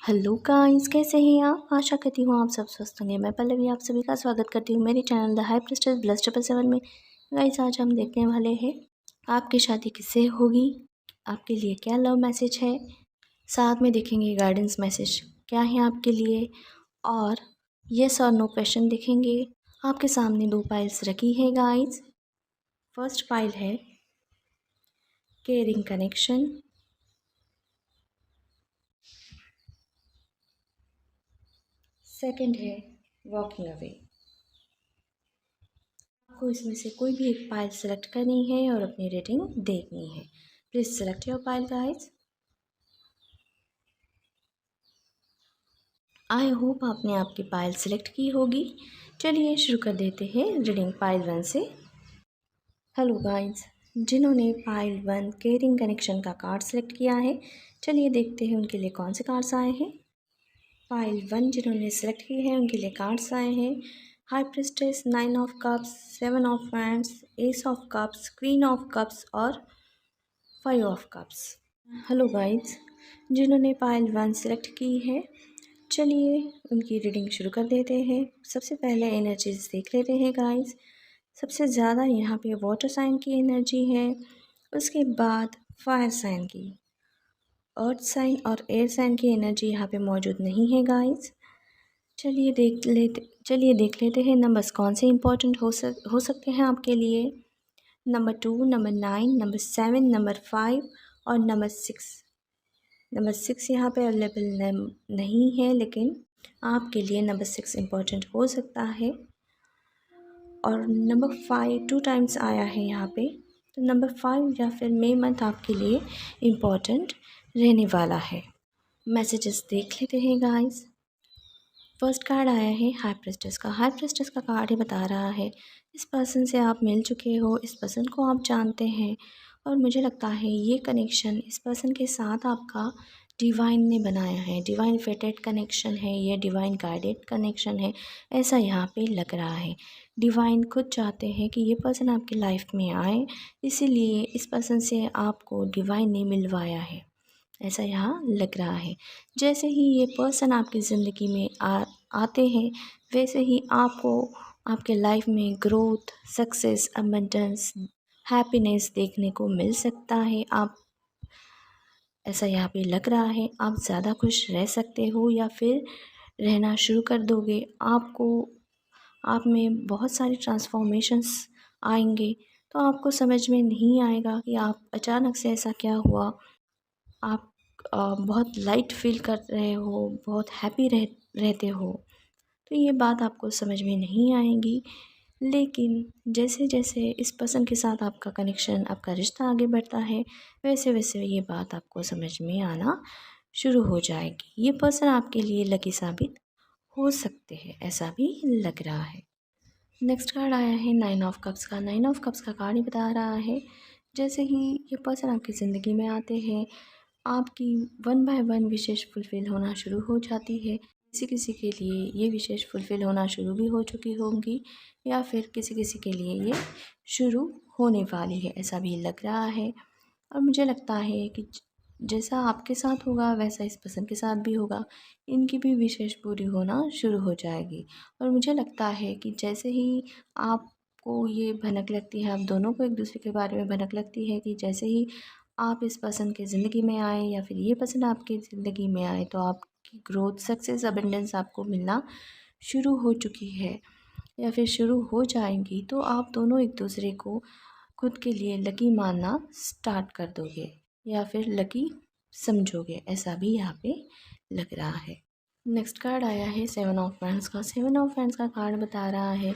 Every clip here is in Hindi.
हेलो गाइस, कैसे हैं आप। आशा करती हूँ आप सब स्वस्थ होंगे। मैं पल्लवी आप सभी का स्वागत करती हूँ मेरे channel the high priestess bless 777 में। गाइस, आज हम देखने वाले हैं आपकी शादी किससे होगी, आपके लिए क्या लव मैसेज है। साथ में देखेंगे गाइडेंस मैसेज क्या है आपके लिए, और येस और नो क्वेश्चन देखेंगे। आपके सामने 2 फाइल्स रखी है गाइस। फर्स्ट फाइल है केयरिंग कनेक्शन, सेकंड है वॉकिंग अवे। आपको इसमें से कोई भी एक फाइल सेलेक्ट करनी है और अपनी रेटिंग देखनी है। Please select your file guys. I hope आपने आपकी फाइल सेलेक्ट की होगी। चलिए शुरू कर देते हैं रीडिंग फाइल 1 से। हेलो गाइस, जिन्होंने फाइल 1 केयरिंग कनेक्शन का कार्ड सेलेक्ट किया है, चलिए देखते हैं उनके लिए कौन से कार्ड्स आए हैं। फाइल 1 जिन्होंने सेलेक्ट की है उनके लिए कार्ड्स आए हैं high priestess, 9 of cups, 7 of wands, S of cups, queen of cups और 5 ऑफ कप्स। हेलो गाइस, जिन्होंने फाइल 1 सेलेक्ट की है, चलिए उनकी रीडिंग शुरू कर देते हैं। सबसे पहले एनर्जीज देख लेते हैं गाइस। सबसे ज़्यादा यहाँ पे वाटर साइन की एनर्जी है, उसके बाद फायर साइन की, अर्थ साइन और एयर साइन की एनर्जी यहाँ पे मौजूद नहीं है गाइस। चलिए देख लेते हैं नंबर्स कौन से इंपॉर्टेंट हो सकते हैं आपके लिए। नंबर 2, नंबर 9, नंबर 7, नंबर 5 और नंबर 6। नंबर 6 यहाँ पे अवेलेबल नहीं है, लेकिन आपके लिए नंबर 6 इम्पॉर्टेंट हो सकता है। और नंबर 5 2 टाइम्स आया है यहाँ पे, तो नंबर 5 या फिर मई मंथ आपके लिए इम्पॉर्टेंट रहने वाला है। मैसेजेस देख लेते हैं गाइस। फर्स्ट कार्ड आया है हाई प्रेस्टेस का। हाई प्रेस्टेस का कार्ड ही बता रहा है इस पर्सन से आप मिल चुके हो, इस पर्सन को आप जानते हैं, और मुझे लगता है ये कनेक्शन इस पर्सन के साथ आपका डिवाइन ने बनाया है। डिवाइन फेटेड कनेक्शन है, ये डिवाइन गाइडेड कनेक्शन है, ऐसा यहाँ पे लग रहा है। डिवाइन खुद चाहते हैं कि ये पर्सन आपकी लाइफ में आए, इसीलिए इस पर्सन से आपको डिवाइन ने मिलवाया है, ऐसा यहाँ लग रहा है। जैसे ही ये पर्सन आपकी ज़िंदगी में आते हैं, वैसे ही आपको आपके लाइफ में ग्रोथ, सक्सेस, अबंडेंस, हैप्पीनेस देखने को मिल सकता है। आप ऐसा यहाँ पे लग रहा है आप ज़्यादा खुश रह सकते हो या फिर रहना शुरू कर दोगे। आप में बहुत सारी ट्रांसफॉर्मेशंस आएंगे, तो आपको समझ में नहीं आएगा कि आप अचानक से ऐसा क्या हुआ। आप बहुत लाइट फील कर रहे हो, बहुत हैप्पी रहते हो, तो ये बात आपको समझ में नहीं आएगी। लेकिन जैसे जैसे इस पर्सन के साथ आपका कनेक्शन, आपका रिश्ता आगे बढ़ता है, वैसे वैसे ये बात आपको समझ में आना शुरू हो जाएगी। ये पर्सन आपके लिए लकी साबित हो सकते हैं, ऐसा भी लग रहा है। नेक्स्ट कार्ड आया है 9 ऑफ कप्स का। 9 ऑफ कप्स का कार्ड ही बता रहा है जैसे ही ये पर्सन आपकी ज़िंदगी में आते हैं, आपकी 1 बाय 1 विशेष फुलफ़िल होना शुरू हो जाती है। किसी किसी के लिए ये विशेष फुलफ़िल होना शुरू भी हो चुकी होंगी, या फिर किसी किसी के लिए ये शुरू होने वाली है, ऐसा भी लग रहा है। और मुझे लगता है कि जैसा आपके साथ होगा वैसा इस पर्सन के साथ भी होगा, इनकी भी विशेष पूरी होना शुरू हो जाएगी। और मुझे लगता है कि जैसे ही आपको ये भनक लगती है, आप दोनों को एक दूसरे के बारे में भनक लगती है कि जैसे ही आप इस पर्सन की ज़िंदगी में आए या फिर ये पर्सन आपकी ज़िंदगी में आए, तो आपकी ग्रोथ, सक्सेस, अबंडेंस आपको मिलना शुरू हो चुकी है या फिर शुरू हो जाएंगी, तो आप दोनों एक दूसरे को खुद के लिए लकी मानना स्टार्ट कर दोगे या फिर लकी समझोगे, ऐसा भी यहाँ पे लग रहा है। नेक्स्ट कार्ड आया है 7 ऑफ वैंड्स का। 7 ऑफ वैंड्स का कार्ड बता रहा है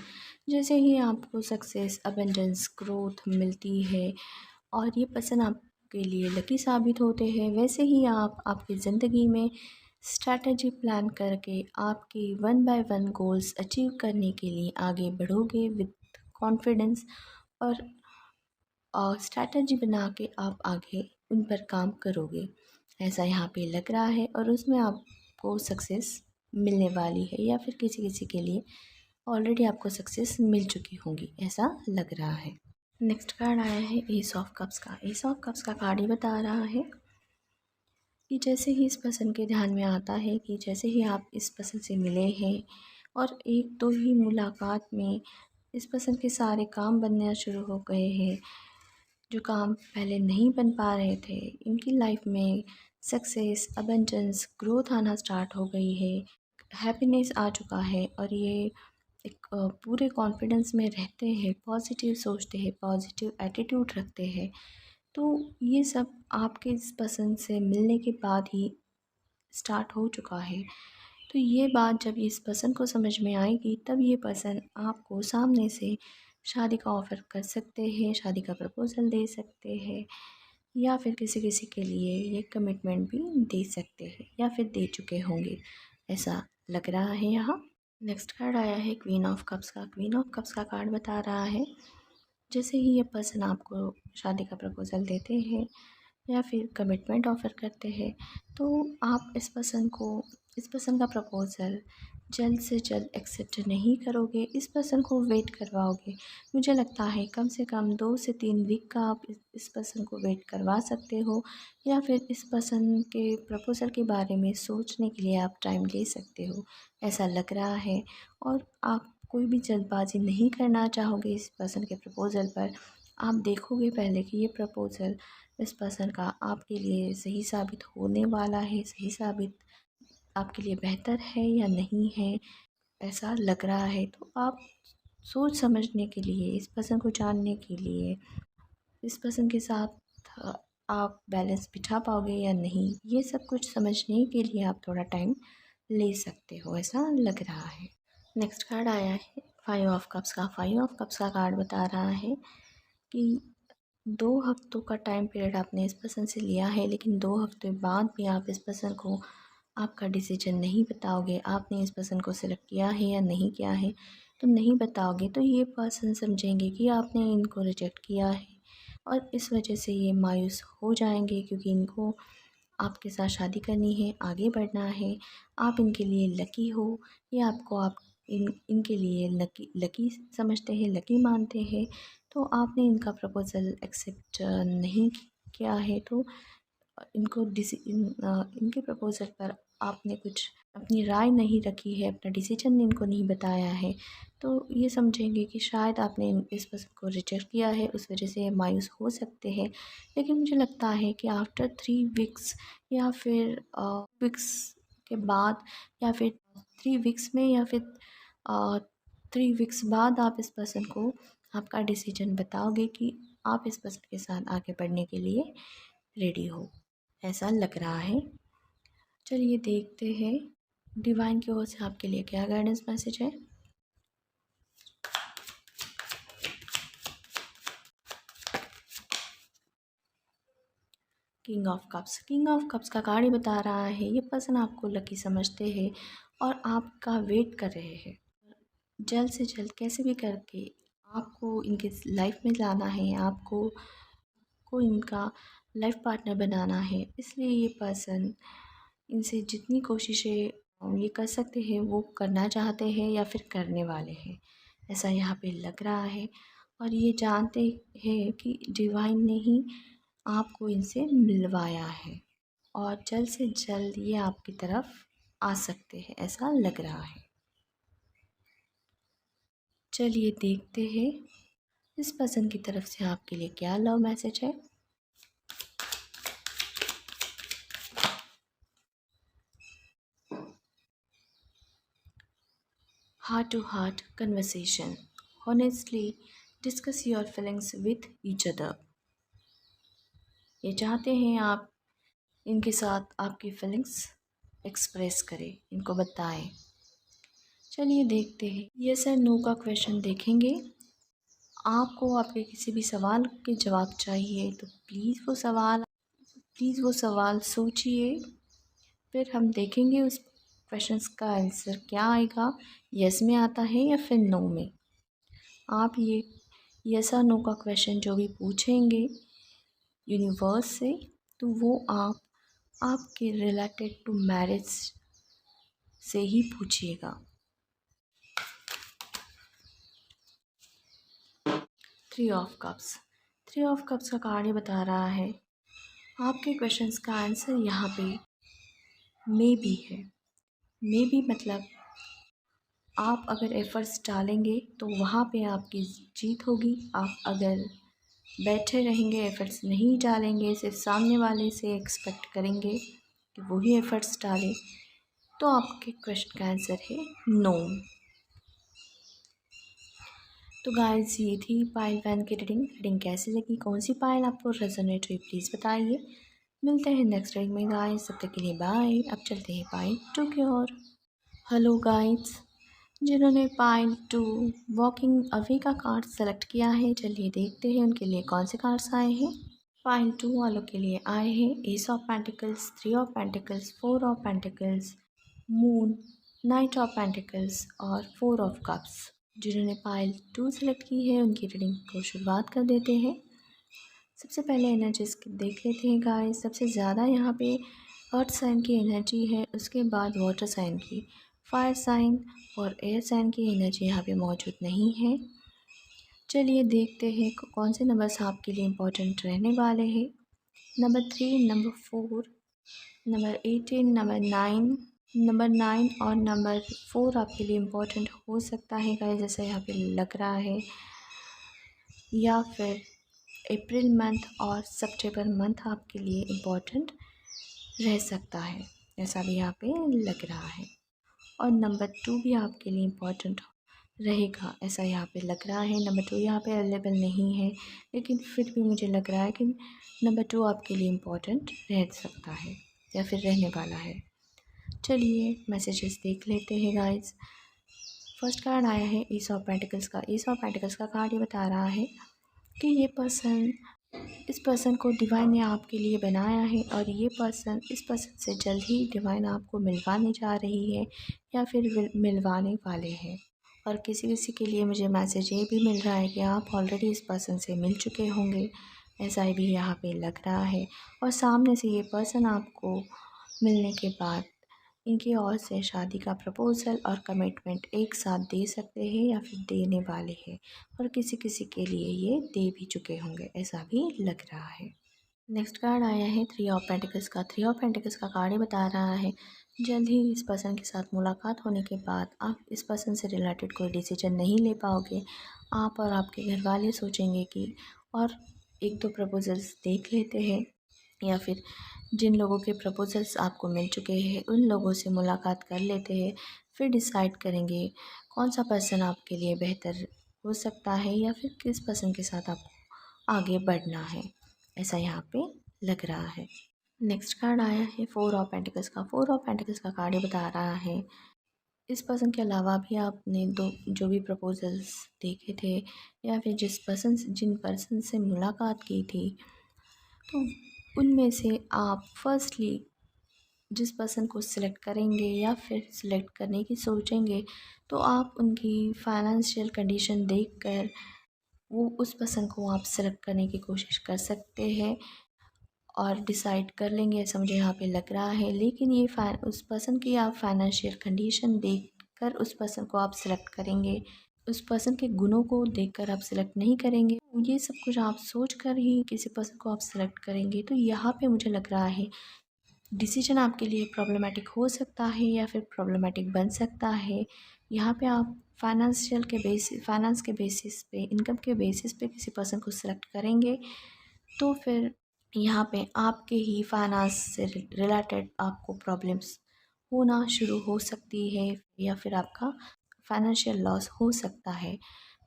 जैसे ही आपको सक्सेस, अबंडेंस, ग्रोथ मिलती है और ये पर्सन आपके लिए लकी साबित होते हैं, वैसे ही आप आपकी ज़िंदगी में स्ट्रैटेजी प्लान करके आपके 1 बाय 1 गोल्स अचीव करने के लिए आगे बढ़ोगे विद कॉन्फिडेंस, और स्ट्रैटेजी बना के आप आगे उन पर काम करोगे, ऐसा यहाँ पे लग रहा है। और उसमें आपको सक्सेस मिलने वाली है, या फिर किसी किसी के लिए ऑलरेडी आपको सक्सेस मिल चुकी होंगी, ऐसा लग रहा है। नेक्स्ट कार्ड आया है एस ऑफ कप्स का। एस ऑफ कप्स का कार्ड ही बता रहा है कि जैसे ही इस पर्सन के ध्यान में आता है कि जैसे ही आप इस पर्सन से मिले हैं और एक दो ही मुलाकात में इस पर्सन के सारे काम बनना शुरू हो गए हैं, जो काम पहले नहीं बन पा रहे थे, इनकी लाइफ में सक्सेस, अबंडेंस, ग्रोथ आना स्टार्ट हो गई है, हैप्पीनेस आ चुका है और ये एक पूरे कॉन्फिडेंस में रहते हैं, पॉजिटिव सोचते हैं, पॉजिटिव एटीट्यूड रखते हैं। तो ये सब आपके इस पर्सन से मिलने के बाद ही स्टार्ट हो चुका है। तो ये बात जब इस पर्सन को समझ में आएगी तब ये पर्सन आपको सामने से शादी का ऑफ़र कर सकते हैं, शादी का प्रपोज़ल दे सकते हैं या फिर किसी किसी के लिए ये कमिटमेंट भी दे सकते हैं या फिर दे चुके होंगे, ऐसा लग रहा है यहाँ। नेक्स्ट कार्ड आया है क्वीन ऑफ कप्स का। क्वीन ऑफ कप्स का कार्ड बता रहा है जैसे ही ये पर्सन आपको शादी का प्रपोज़ल देते हैं या फिर कमिटमेंट ऑफ़र करते हैं तो आप इस पर्सन का प्रपोज़ल जल्द से जल्द एक्सेप्ट नहीं करोगे, इस पर्सन को वेट करवाओगे। मुझे लगता है कम से कम 2 से 3 वीक का आप इस पर्सन को वेट करवा सकते हो या फिर इस पर्सन के प्रपोज़ल के बारे में सोचने के लिए आप टाइम ले सकते हो, ऐसा लग रहा है। और आप कोई भी जल्दबाज़ी नहीं करना चाहोगे इस पर्सन के प्रपोज़ल पर। आप देखोगे पहले कि ये प्रपोज़ल इस पर्सन का आपके लिए सही साबित होने वाला है, सही साबित आपके लिए बेहतर है या नहीं है, ऐसा लग रहा है। तो आप सोच समझने के लिए, इस पर्सन को जानने के लिए, इस पर्सन के साथ आप बैलेंस बिठा पाओगे या नहीं, ये सब कुछ समझने के लिए आप थोड़ा टाइम ले सकते हो, ऐसा लग रहा है। नेक्स्ट कार्ड आया है 5 ऑफ कप्स का। 5 ऑफ कप्स का कार्ड बता रहा है कि 2 हफ्तों का टाइम पीरियड आपने इस पर्सन से लिया है, लेकिन 2 हफ्ते बाद भी आप इस पर्सन को आपका डिसीजन नहीं बताओगे, आपने इस पर्सन को सिलेक्ट किया है या नहीं किया है, तो नहीं बताओगे तो ये पर्सन समझेंगे कि आपने इनको रिजेक्ट किया है और इस वजह से ये मायूस हो जाएंगे क्योंकि इनको आपके साथ शादी करनी है, आगे बढ़ना है, आप इनके लिए लकी हो, ये आपको आप इनके लिए लकी लकी समझते हैं, लकी मानते हैं। तो आपने इनका प्रपोज़ल एक्सेप्ट नहीं किया है तो इनके प्रपोज़ल पर आपने कुछ अपनी राय नहीं रखी है, अपना डिसीजन इनको नहीं बताया है, तो ये समझेंगे कि शायद आपने इस पर्सन को रिजेक्ट किया है, उस वजह से ये मायूस हो सकते हैं। लेकिन मुझे लगता है कि आफ्टर 3 वीक्स या फिर वीक्स के बाद या फिर 3 वीक्स में या फिर 3 वीक्स बाद आप इस पर्सन को आपका डिसीजन बताओगे कि आप इस पर्सन के साथ आगे बढ़ने के लिए रेडी हो, ऐसा लग रहा है। चलिए देखते हैं डिवाइन की ओर से आपके लिए क्या गाइडेंस मैसेज है। King of cups. King of cups का कार्ड ही बता रहा है ये पर्सन आपको लकी समझते हैं और आपका वेट कर रहे हैं। जल्द से जल्द कैसे भी करके आपको इनके लाइफ में लाना है, आपको इनका लाइफ पार्टनर बनाना है, इसलिए ये पर्सन इनसे जितनी कोशिशें ये कर सकते हैं वो करना चाहते हैं या फिर करने वाले हैं, ऐसा यहाँ पे लग रहा है। और ये जानते हैं कि डिवाइन ने ही आपको इनसे मिलवाया है और जल्द से जल्द ये आपकी तरफ आ सकते हैं, ऐसा लग रहा है। चलिए देखते हैं इस पर्सन की तरफ से आपके लिए क्या लव मैसेज है। Heart to heart conversation. Honestly discuss your feelings with each other. ये चाहते हैं आप इनके साथ आपकी फीलिंग्स एक्सप्रेस करें, इनको बताएं। चलिए देखते हैं यस एंड नो का क्वेश्चन देखेंगे। आपको आपके किसी भी सवाल के जवाब चाहिए तो प्लीज़ वो सवाल सोचिए, फिर हम देखेंगे उस क्वेश्चंस का आंसर क्या आएगा, यस में आता है या फिर नो में। आप ये यस और नो का क्वेश्चन जो भी पूछेंगे यूनिवर्स से तो वो आप आपके रिलेटेड टू मैरिज से ही पूछिएगा। 3 ऑफ कप्स। 3 ऑफ कप्स का कार्ड ये बता रहा है आपके क्वेश्चंस का आंसर यहाँ पे मे बी है। मे बी मतलब आप अगर एफ़र्ट्स डालेंगे तो वहाँ पे आपकी जीत होगी। आप अगर बैठे रहेंगे, एफ़र्ट्स नहीं डालेंगे, सिर्फ सामने वाले से एक्सपेक्ट करेंगे कि वही एफ़र्ट्स डाले, तो आपके क्वेश्चन का आंसर है नो। तो गाइस ये थी पाइल 1 की रीडिंग कैसी लगी, कौन सी पाइल आपको रेजोनेट हुई, प्लीज़ बताइए। मिलते हैं नेक्स्ट रीडिंग में गाइस, तब तक के लिए बाय। अब चलते हैं पाइल 2 की ओर। हेलो गाइस, जिन्होंने पाइल 2 वॉकिंग अवे का कार्ड सेलेक्ट किया है, चलिए देखते हैं उनके लिए कौन से कार्ड्स आए हैं। पाइल 2 वालों के लिए आए हैं S of pentacles, 3 of pentacles, 4 of pentacles, moon, night of pentacles और 4 ऑफ कप्स। जिन्होंने पाइल 2 सेलेक्ट की है उनकी रीडिंग को शुरुआत कर देते हैं। सबसे पहले एनर्जीज देख लेते हैं गाइस। सबसे ज़्यादा यहाँ पे अर्थ साइन की एनर्जी है, उसके बाद वाटर साइन की, फायर साइन और एयर साइन की एनर्जी यहाँ पे मौजूद नहीं है। चलिए देखते हैं कौन से नंबर्स आपके लिए इम्पोर्टेंट रहने वाले हैं। नंबर 3, नंबर 4, नंबर 18, नंबर 9 और नंबर 4 आपके लिए इम्पोर्टेंट हो सकता है गाइस, जैसा यहाँ पे लग रहा है, या फिर अप्रैल मंथ और सितंबर मंथ आपके लिए इम्पोर्टेंट रह सकता है, ऐसा भी यहाँ पे लग रहा है। और नंबर 2 भी आपके लिए इम्पोर्टेंट रहेगा, ऐसा यहाँ पे लग रहा है। नंबर 2 यहाँ पे अवेलेबल नहीं है, लेकिन फिर भी मुझे लग रहा है कि नंबर 2 आपके लिए इम्पोर्टेंट रह सकता है या फिर रहने वाला है। चलिए मैसेजेस देख लेते हैं गाइस। फर्स्ट कार्ड आया है एस ऑफ पेंटिकल्स का। एस ऑफ पेंटिकल्स का कार्ड ये बता रहा है कि इस पर्सन को डिवाइन ने आपके लिए बनाया है और ये पर्सन इस पर्सन से जल्द ही डिवाइन आपको मिलवाने जा रही है या फिर मिलवाने वाले हैं। और किसी किसी के लिए मुझे मैसेज ये भी मिल रहा है कि आप ऑलरेडी इस पर्सन से मिल चुके होंगे, ऐसा भी यहाँ पे लग रहा है। और सामने से ये पर्सन आपको मिलने के बाद इनकी ओर से शादी का प्रपोज़ल और कमिटमेंट एक साथ दे सकते हैं या फिर देने वाले हैं, और किसी किसी के लिए ये दे भी चुके होंगे, ऐसा भी लग रहा है। नेक्स्ट कार्ड आया है 3 ऑफ पेंटिकल्स का। 3 ऑफ पेंटिकल्स का कार्ड ये बता रहा है जल्द ही इस पर्सन के साथ मुलाकात होने के बाद आप इस पर्सन से रिलेटेड कोई डिसीजन नहीं ले पाओगे। आप और आपके घर वाले सोचेंगे कि और एक दो प्रपोजल्स देख लेते हैं, या फिर जिन लोगों के प्रपोजल्स आपको मिल चुके हैं उन लोगों से मुलाकात कर लेते हैं, फिर डिसाइड करेंगे कौन सा पर्सन आपके लिए बेहतर हो सकता है या फिर किस पर्सन के साथ आपको आगे बढ़ना है, ऐसा यहाँ पे लग रहा है। नेक्स्ट कार्ड आया है 4 ऑफ पेंटिकल्स का। 4 ऑफ पेंटिकल्स का कार्ड ये बता रहा है इस पर्सन के अलावा भी आपने दो जो भी प्रपोजल्स देखे थे या फिर जिन पर्सन से मुलाकात की थी, तो उनमें से आप फर्स्टली जिस पर्सन को सिलेक्ट करेंगे या फिर सिलेक्ट करने की सोचेंगे, तो आप उनकी फाइनेंशियल कंडीशन देखकर वो उस पर्सन को आप सिलेक्ट करने की कोशिश कर सकते हैं और डिसाइड कर लेंगे, ऐसा मुझे यहाँ पे लग रहा है। लेकिन ये उस पर्सन की आप फाइनेंशियल कंडीशन देखकर उस पर्सन को आप सिलेक्ट करेंगे, उस पर्सन के गुणों को देखकर आप सिलेक्ट नहीं करेंगे। ये सब कुछ आप सोच कर ही किसी पर्सन को आप सिलेक्ट करेंगे, तो यहाँ पे मुझे लग रहा है डिसीजन आपके लिए प्रॉब्लमेटिक हो सकता है या फिर प्रॉब्लमेटिक बन सकता है। यहाँ पे आप फाइनेंस के बेसिस पे, इनकम के बेसिस पे किसी पर्सन को सिलेक्ट करेंगे, तो फिर यहाँ पे आपके ही फाइनेंस से रिलेटेड आपको प्रॉब्लम्स होना शुरू हो सकती है या फिर आपका फाइनेंशियल लॉस हो सकता है,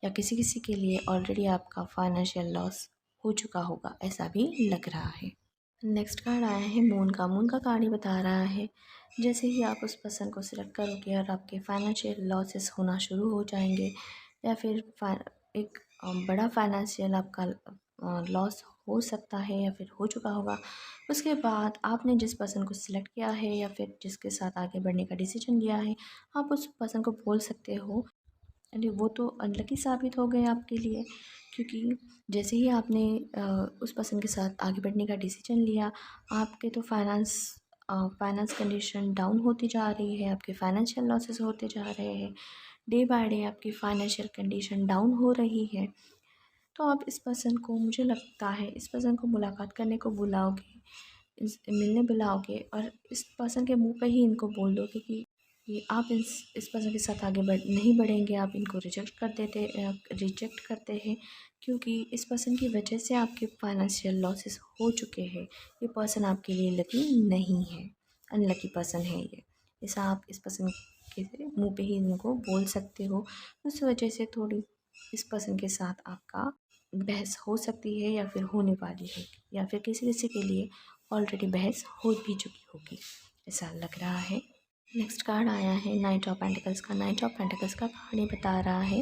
या किसी किसी के लिए ऑलरेडी आपका फाइनेंशियल लॉस हो चुका होगा, ऐसा भी लग रहा है। नेक्स्ट कार्ड आया है मून का। मून का कार्ड ये बता रहा है जैसे ही आप उस पर्सन को सिलेक्ट करोगे और आपके फाइनेंशियल लॉसेस होना शुरू हो जाएंगे या फिर एक बड़ा फाइनेंशियल आपका लॉस हो सकता है या फिर हो चुका होगा, उसके बाद आपने जिस पर्सन को सिलेक्ट किया है या फिर जिसके साथ आगे बढ़ने का डिसीजन लिया है, आप उस पर्सन को बोल सकते हो अरे वो तो अनलकी साबित हो गए आपके लिए, क्योंकि जैसे ही आपने उस पर्सन के साथ आगे बढ़ने का डिसीजन लिया, आपके तो फाइनेंस कंडीशन डाउन होती जा रही है, आपके फाइनेंशियल लॉसेस होते जा रहे हैं, डे बाय डे आपकी फाइनेंशियल कंडीशन डाउन हो रही है। तो आप इस पर्सन को, मुझे लगता है इस पर्सन को मुलाकात करने को बुलाओगे मिलने बुलाओगे और इस पर्सन के मुंह पे ही इनको बोल दोगे कि ये आप इस पर्सन के साथ आगे नहीं बढ़ेंगे, आप इनको रिजेक्ट करते हैं, क्योंकि इस पर्सन की वजह से आपके फाइनेंशियल लॉसेस हो चुके हैं। ये पर्सन आपके लिए लकी नहीं है, अनलकी पर्सन है ये। ऐसा आप इस पर्सन के मुंह पे ही इनको बोल सकते हो। उस वजह से थोड़ी इस पर्सन के साथ आपका बहस हो सकती है या फिर होने वाली है, या फिर किसी किसी के लिए ऑलरेडी बहस हो भी चुकी होगी, ऐसा लग रहा है। नेक्स्ट कार्ड आया है नाइट ऑफ पेंटिकल्स का। नाइट ऑफ पेंटिकल्स का कार्ड ये बता रहा है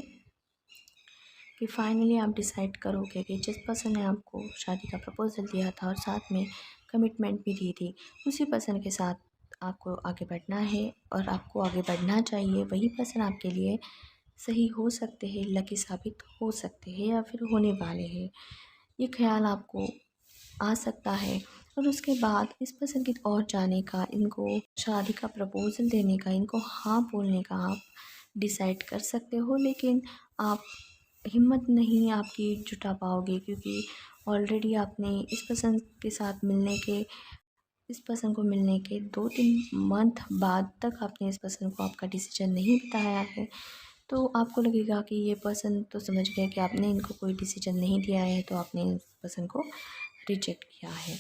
कि फाइनली आप डिसाइड करोगे कि जिस पर्सन ने आपको शादी का प्रपोजल दिया था और साथ में कमिटमेंट भी दी थी, उसी पर्सन के साथ आपको आगे बढ़ना है और आपको आगे बढ़ना चाहिए। वही पर्सन आपके लिए सही हो सकते हैं, लकी साबित हो सकते हैं या फिर होने वाले हैं, ये ख्याल आपको आ सकता है। और उसके बाद इस पर्सन की और जाने का, इनको शादी का प्रपोज़ल देने का, इनको हाँ बोलने का आप डिसाइड कर सकते हो, लेकिन आप हिम्मत नहीं आपकी जुटा पाओगे, क्योंकि ऑलरेडी आपने इस पर्सन को मिलने के 2-3 मंथ बाद तक आपने इस पर्सन को आपका डिसीजन नहीं बताया है। तो आपको लगेगा कि ये पर्सन तो समझ गया कि आपने इनको कोई डिसीजन नहीं दिया है, तो आपने इस पर्सन को रिजेक्ट किया है।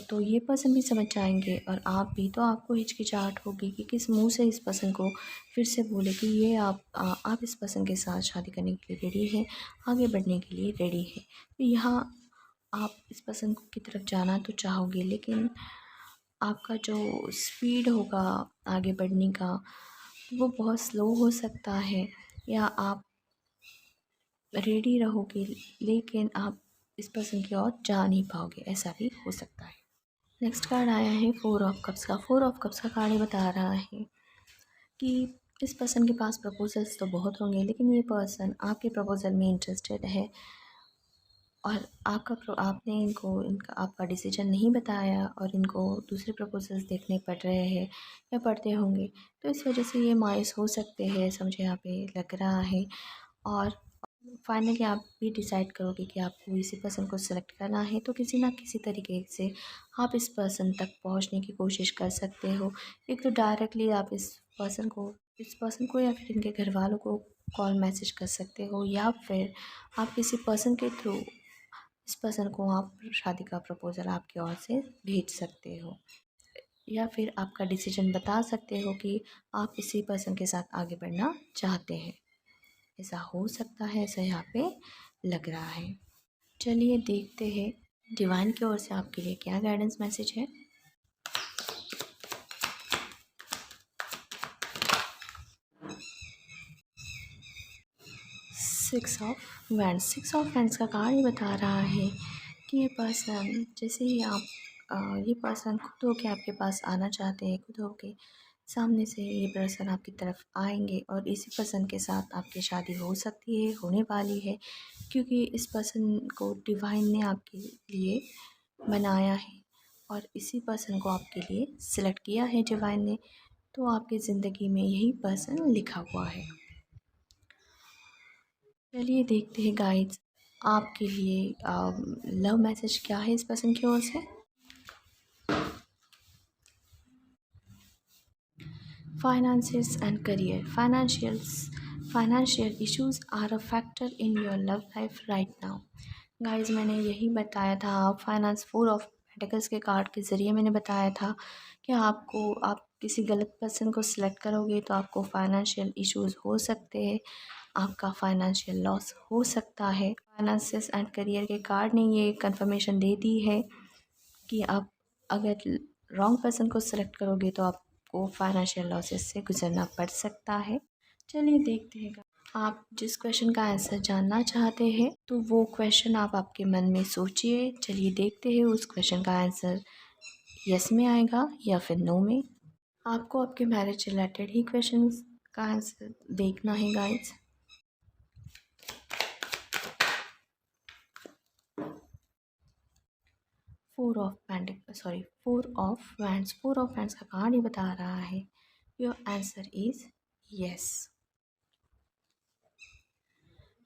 तो ये पर्सन भी समझ जाएंगे और आप भी। तो आपको हिचकिचाहट होगी कि किस मुंह से इस पर्सन को फिर से बोले कि ये आप इस पर्सन के साथ शादी करने के लिए रेडी हैं, आगे बढ़ने के लिए रेडी हैं। तो यहाँ आप इस पर्सन की तरफ जाना तो चाहोगे, लेकिन आपका जो स्पीड होगा आगे बढ़ने का वो बहुत स्लो हो सकता है, या आप रेडी रहोगे लेकिन आप इस पर्सन की ओर जा नहीं पाओगे, ऐसा भी हो सकता है। नेक्स्ट कार्ड आया है 4 ऑफ कप्स का। 4 ऑफ कप्स का कार्ड ये बता रहा है कि इस पर्सन के पास प्रपोजल्स तो बहुत होंगे, लेकिन ये पर्सन आपके प्रपोजल में इंटरेस्टेड है और आपने इनका आपका डिसीजन नहीं बताया और इनको दूसरे प्रपोजल्स देखने पड़ रहे हैं या पड़ते होंगे। तो इस वजह से ये मायूस हो सकते हैं, ऐसा मुझे यहाँ पे लग रहा है। और फाइनली आप भी डिसाइड करोगे कि आपको इसी पर्सन को सिलेक्ट करना है, तो किसी ना किसी तरीके से आप इस पर्सन तक पहुंचने की कोशिश कर सकते हो। एक तो डायरेक्टली आप इस पर्सन को या फिर इनके घर वालों को कॉल मैसेज कर सकते हो, या फिर आप किसी पर्सन के थ्रू इस पर्सन को आप शादी का प्रपोज़ल आपकी ओर से भेज सकते हो, या फिर आपका डिसीजन बता सकते हो कि आप इसी पर्सन के साथ आगे बढ़ना चाहते हैं। ऐसा हो सकता है, ऐसा यहाँ पे लग रहा है। चलिए देखते हैं डिवाइन की ओर से आपके लिए क्या गाइडेंस मैसेज है। सिक्स ऑफ वैंड्स का कार्ड ये बता रहा है कि ये पर्सन जैसे ही ये पर्सन खुद होके आपके पास आना चाहते हैं, खुद होके सामने से ये पर्सन आपकी तरफ आएंगे और इसी पर्सन के साथ आपकी शादी हो सकती है, होने वाली है, क्योंकि इस पर्सन को डिवाइन ने आपके लिए बनाया है और इसी पर्सन को आपके लिए सिलेक्ट किया है डिवाइन ने। तो आपकी ज़िंदगी में यही पर्सन लिखा हुआ है। चलिए देखते हैं गाइड्स आपके लिए लव मैसेज क्या है इस पर्सन की ओर से। Finances and career. Financial issues are a factor in your love life right now. Guys मैंने यही बताया था, फाइनेंस 4 ऑफ पेंटिकल्स के कार्ड के ज़रिए मैंने बताया था कि आप किसी गलत पर्सन को सिलेक्ट करोगे तो आपको फाइनेंशियल इश्यूज हो सकते हैं, आपका फाइनेंशियल लॉस हो सकता है। फाइनेंसेस एंड करियर के कार्ड ने ये कंफर्मेशन दे दी है कि आप अगर रॉन्ग पर्सन को सिलेक्ट करोगे तो आपको फाइनेंशियल लॉसेस से गुजरना पड़ सकता है। चलिए देखते हैं आप जिस क्वेश्चन का आंसर जानना चाहते हैं तो वो क्वेश्चन आप आपके मन में सोचिए। चलिए देखते हैं उस क्वेश्चन का आंसर यस में आएगा या फिर नो में। आपको आपके मैरिज रिलेटेड ही क्वेश्चन का आंसर देखना है गाइस। फोर ऑफ वैंड्स का कार्ड ये बता रहा है योर आंसर इज यस।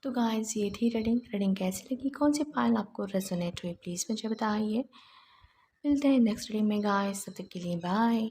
तो गाइस ये थी रीडिंग कैसी लगी, कौन सी पायल आपको रेजोनेट हुई, प्लीज़ मुझे बताइए। मिलते हैं नेक्स्ट रीडिंग में गाइस, तब तक के लिए बाय।